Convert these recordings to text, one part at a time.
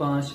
5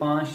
5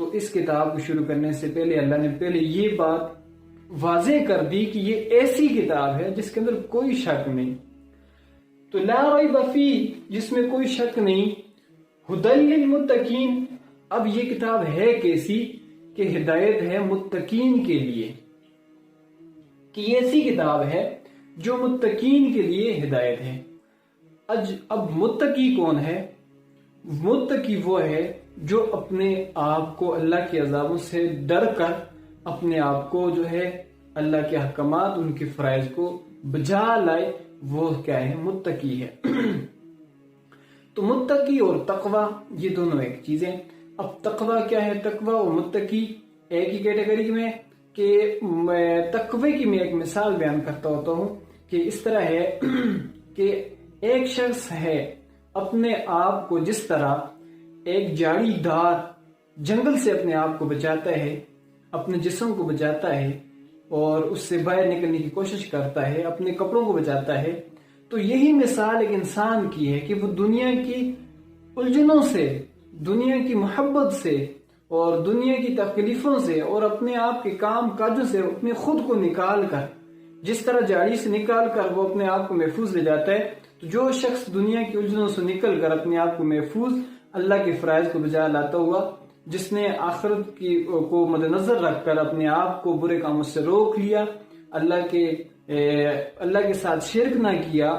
تو اس کتاب کو شروع کرنے سے پہلے اللہ نے پہلے یہ بات واضح کر دی کہ یہ ایسی کتاب ہے جس کے اندر کوئی شک نہیں. تو لا ریب فیہ، جس میں کوئی شک نہیں، ھدی للمتقین. اب یہ کتاب ہے کیسی کہ ہدایت ہے متقین کے لیے، کہ یہ ایسی کتاب ہے جو متقین کے لیے ہدایت ہے. اب متقی کون ہے؟ متقی وہ ہے جو اپنے آپ کو اللہ کے عذابوں سے ڈر کر اپنے آپ کو جو ہے اللہ کے احکامات، ان کے فرائض کو بجا لائے، وہ کیا ہے؟ متقی ہے. تو متقی اور تقوی یہ دونوں ایک چیزیں. اب تقوی کیا ہے؟ تقوی اور متقی ایک ہی کیٹیگری میں. کہ تقوی کی میں ایک مثال بیان کرتا ہوتا ہوں کہ اس طرح ہے کہ ایک شخص ہے اپنے آپ کو جس طرح ایک جاڑی دار جنگل سے اپنے آپ کو بچاتا ہے، اپنے جسم کو بچاتا ہے اور اس سے باہر نکلنے کی کوشش کرتا ہے، اپنے کپڑوں کو بچاتا ہے، تو یہی مثال ایک انسان کی ہے کہ وہ دنیا کی الجھنوں سے، دنیا کی محبت سے اور دنیا کی تکلیفوں سے اور اپنے آپ کے کام کاجوں سے اپنے خود کو نکال کر، جس طرح جاڑی سے نکال کر وہ اپنے آپ کو محفوظ لے جاتا ہے، تو جو شخص دنیا کی الجھنوں سے نکل کر اپنے آپ کو محفوظ اللہ کے فرائض کو بجا لاتا ہوا، جس نے آخرت کو مد نظر رکھ کر اپنے آپ کو برے کاموں سے روک لیا، اللہ کے ساتھ شرک نہ کیا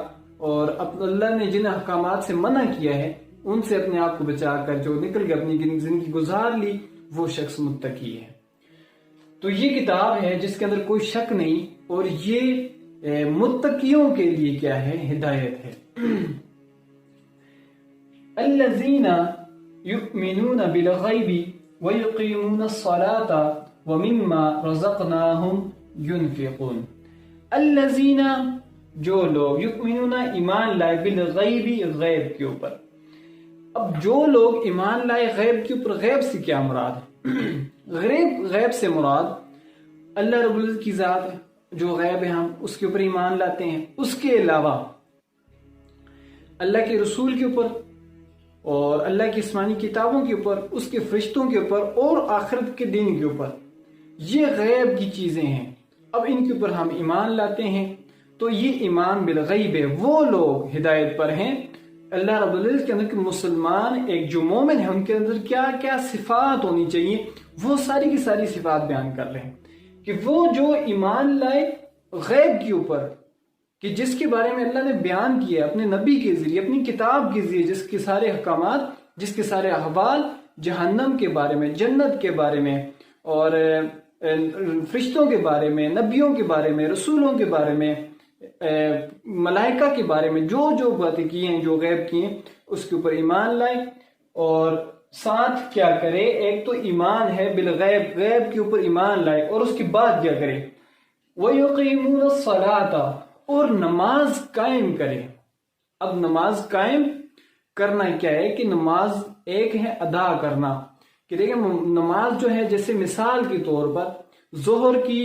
اور اللہ نے جن احکامات سے منع کیا ہے ان سے اپنے آپ کو بچا کر جو نکل کے اپنی زندگی گزار لی، وہ شخص متقی ہے. تو یہ کتاب ہے جس کے اندر کوئی شک نہیں، اور یہ متقیوں کے لیے کیا ہے؟ ہدایت ہے. الذین یؤمنون بالغیب ویقیمون الصلاة ومما رزقناہم ینفقون. الذین، جو لوگ، یؤمنون ایمان لائے، بالغیب، غیب کے اوپر. اب جو لوگ ایمان لائے غیب کے اوپر، غیب سے کیا مراد ہے؟ غیب سے مراد اللہ رب العزت کی ذات ہے، جو غیب ہے ہم اس کے اوپر ایمان لاتے ہیں. اس کے علاوہ اللہ کے رسول کے اوپر اور اللہ کی آسمانی کتابوں کے اوپر، اس کے فرشتوں کے اوپر اور آخرت کے دن کے اوپر، یہ غیب کی چیزیں ہیں. اب ان کے اوپر ہم ایمان لاتے ہیں، تو یہ ایمان بالغیب ہے. وہ لوگ ہدایت پر ہیں. اللہ رب العزت کے اندر کہ مسلمان ایک جو مومن ہے ان کے اندر کیا کیا صفات ہونی چاہیے، وہ ساری کی ساری صفات بیان کر رہے ہیں. کہ وہ جو ایمان لائے غیب کے اوپر، کہ جس کے بارے میں اللہ نے بیان کیا اپنے نبی کے ذریعے، اپنی کتاب کے ذریعے، جس کے سارے احکامات، جس کے سارے احوال، جہنم کے بارے میں، جنت کے بارے میں اور فرشتوں کے بارے میں، نبیوں کے بارے میں، رسولوں کے بارے میں، ملائکہ کے بارے میں جو باتیں کی ہیں، جو غیب کی ہیں، اس کے اوپر ایمان لائے. اور ساتھ کیا کرے؟ ایک تو ایمان ہے بالغیب، غیب کے اوپر ایمان لائے، اور اس کے بعد کیا کرے؟ وَيُقِيمُونَ الصَّلَاةَ، اور نماز قائم کرے. اب نماز قائم کرنا کیا ہے؟ کہ نماز ایک ہے ادا کرنا. کہ دیکھیں نماز جو ہے، جیسے مثال کے طور پر ظہر کی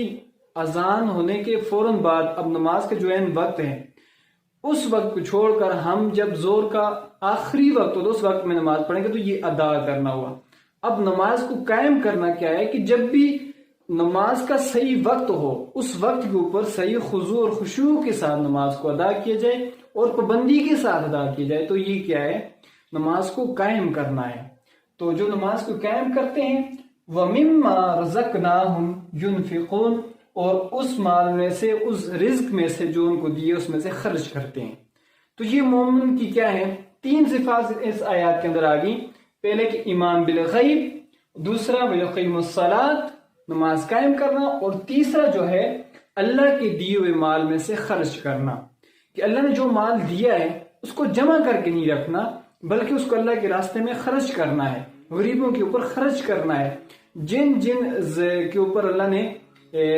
اذان ہونے کے فوراً بعد اب نماز کا جو وقت ہے، اس وقت کو چھوڑ کر ہم جب ظہر کا آخری وقت ہو تو اس وقت میں نماز پڑھیں گے، تو یہ ادا کرنا ہوا. اب نماز کو قائم کرنا کیا ہے؟ کہ جب بھی نماز کا صحیح وقت ہو، اس وقت کے اوپر صحیح خضوع اور خشوع کے ساتھ نماز کو ادا کیا جائے اور پابندی کے ساتھ ادا کیا جائے. تو یہ کیا ہے؟ نماز کو قائم کرنا ہے. تو جو نماز کو قائم کرتے ہیں، وَمِمَّا رَزَقْنَاهُمْ يُنْفِقُونَ، اور اس مال میں سے، اس رزق میں سے جو ان کو دیے اس میں سے خرچ کرتے ہیں. تو یہ مومن کی کیا ہے؟ 3 صفات اس آیات کے اندر آ گئی. پہلے کہ ایمان بالغیب، دوسرا وَيُقِيمُ الصَّلَاةَ، نماز قائم کرنا، اور تیسرا جو ہے اللہ کے دیے ہوئے مال میں سے خرچ کرنا. کہ اللہ نے جو مال دیا ہے اس کو جمع کر کے نہیں رکھنا، بلکہ اس کو اللہ کے راستے میں خرچ کرنا ہے، غریبوں کے اوپر خرچ کرنا ہے. جن کے اوپر اللہ نے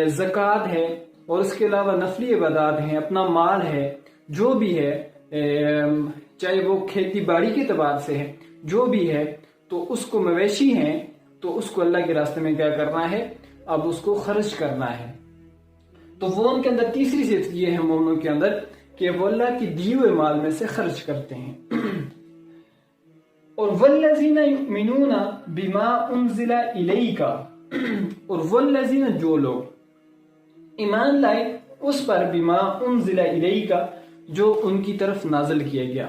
زکوٰۃ ہے اور اس کے علاوہ نفلی عبادات ہیں، اپنا مال ہے، جو بھی ہے، چاہے وہ کھیتی باڑی کے اعتبار سے ہے، جو بھی ہے، تو اس کو مویشی ہیں تو اس کو اللہ کے راستے میں کیا کرنا ہے؟ اب اس کو خرچ کرنا ہے. تو وہ ان کے اندر تیسری صفت یہ ہے مومنوں کے اندر کہ وہ اللہ کی دیے ہوئے مال میں سے خرچ کرتے ہیں. اور والذین یؤمنون بما انزل الیک، اور والذین جو لوگ ایمان لائے اس پر بما انزل الیک جو ان کی طرف نازل کیا گیا،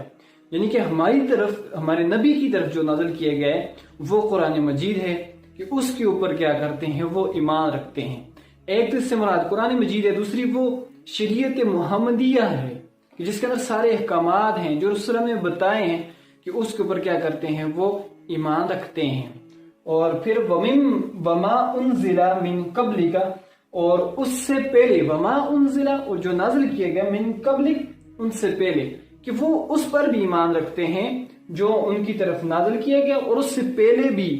یعنی کہ ہماری طرف، ہمارے نبی کی طرف جو نازل کیا گیا ہے وہ قرآن مجید ہے، کہ اس کے اوپر کیا کرتے ہیں وہ ایمان رکھتے ہیں۔ ایک تو اس سے مراد قرآن مجید ہے، دوسری وہ شریعت محمدیہ ہے کہ جس کے اندر سارے احکامات ہیں جو رسول نے بتائے ہیں، کہ اس کے اوپر کیا کرتے ہیں وہ ایمان رکھتے ہیں۔ اور پھر وما انزل من قبلک، اور اس سے پہلے وما انزل، اور جو نازل کیا گیا من قبلک ان سے پہلے، کہ وہ اس پر بھی ایمان رکھتے ہیں جو ان کی طرف نازل کیا گیا، اور اس سے پہلے بھی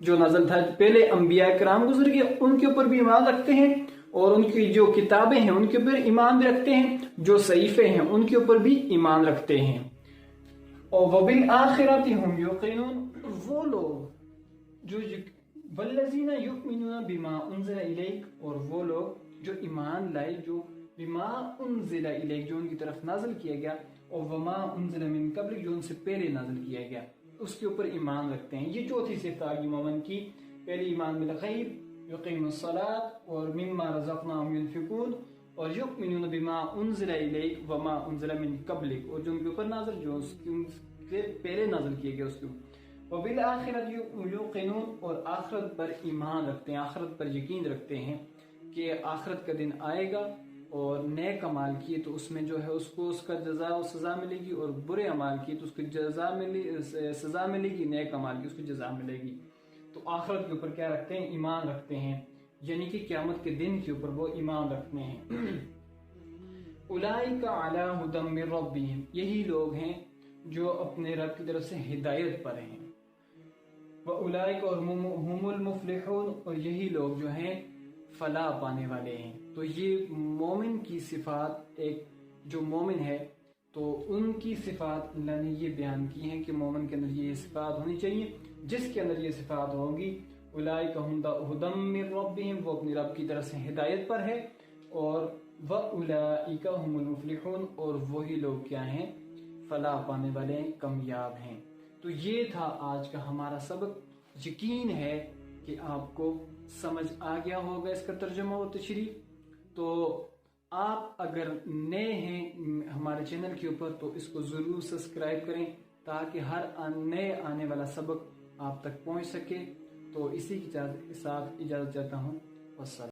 جو نازل تھا، پہلے انبیاء کرام گزر گئے ان کے اوپر بھی ایمان رکھتے ہیں، اور ان کی جو کتابیں ہیں ان کے اوپر ایمان بھی رکھتے ہیں، جو صحیفے ہیں ان کے اوپر بھی ایمان رکھتے ہیں۔ اور وبالآخرۃ ھم یوقنون، وہ لوگ جو والذین یؤمنون بما انزل الیک، اور وہ لوگ جو ایمان لائے جو بما انزل الیک جو ان کی طرف نازل کیا گیا، اور وما انزل من قبلک جو ان سے پہلے نازل کیا گیا اس کے اوپر ایمان رکھتے ہیں۔ یہ چوتھی صفت آگی مومن کی، پہلی ایمان بالغیب، یقیم الصلاۃ، اور مما رزقناہم ینفقون، اور یؤمنون بما انزل الیک وما انزل من قبلک، اور جو ان کے اوپر نازل جو ان سے پہلے نازل کیا گیا اس کے اوپر۔ وبالآخرۃ یوقنون، اور آخرت پر ایمان رکھتے ہیں، آخرت پر یقین رکھتے ہیں کہ آخرت کا دن آئے گا، اور نیک اعمال کیے تو اس میں جو ہے اس کو اس کا جزا و سزا ملے گی، اور برے اعمال کیے تو اس کو سزا ملے گی، نیک اعمال کی اس کو جزا ملے گی۔ تو آخرت کے اوپر کیا رکھتے ہیں ایمان رکھتے ہیں، یعنی کہ قیامت کے دن کے اوپر وہ ایمان رکھتے ہیں۔ اولئک علی ھدی من ربہم، یہی لوگ ہیں جو اپنے رب کی طرف سے ہدایت پر ہیں۔ وَأُولَئِكَ هُمُ الْمُفْلِحُونَ، اور یہی لوگ جو ہیں فلاح پانے والے ہیں۔ تو یہ مومن کی صفات، ایک جو مومن ہے تو ان کی صفات اللہ نے یہ بیان کی ہیں کہ مومن کے اندر یہ صفات ہونی چاہیے، جس کے اندر یہ صفات ہوگی اولئک ھدی من ربہم، وہ اپنی رب کی طرف سے ہدایت پر ہے، اور وَأُولَئِكَ هُمُ الْمُفْلِحُونَ، اور وہی لوگ کیا ہیں فلاح پانے والے ہیں، کامیاب ہیں۔ تو یہ تھا آج کا ہمارا سبق، یقین ہے کہ آپ کو سمجھ آ گیا ہوگا اس کا ترجمہ و تشریح۔ تو آپ اگر نئے ہیں ہمارے چینل کے اوپر تو اس کو ضرور سبسکرائب کریں تاکہ ہر نئے آنے والا سبق آپ تک پہنچ سکے۔ تو اسی کے ساتھ اجازت چاہتا ہوں، والسلام۔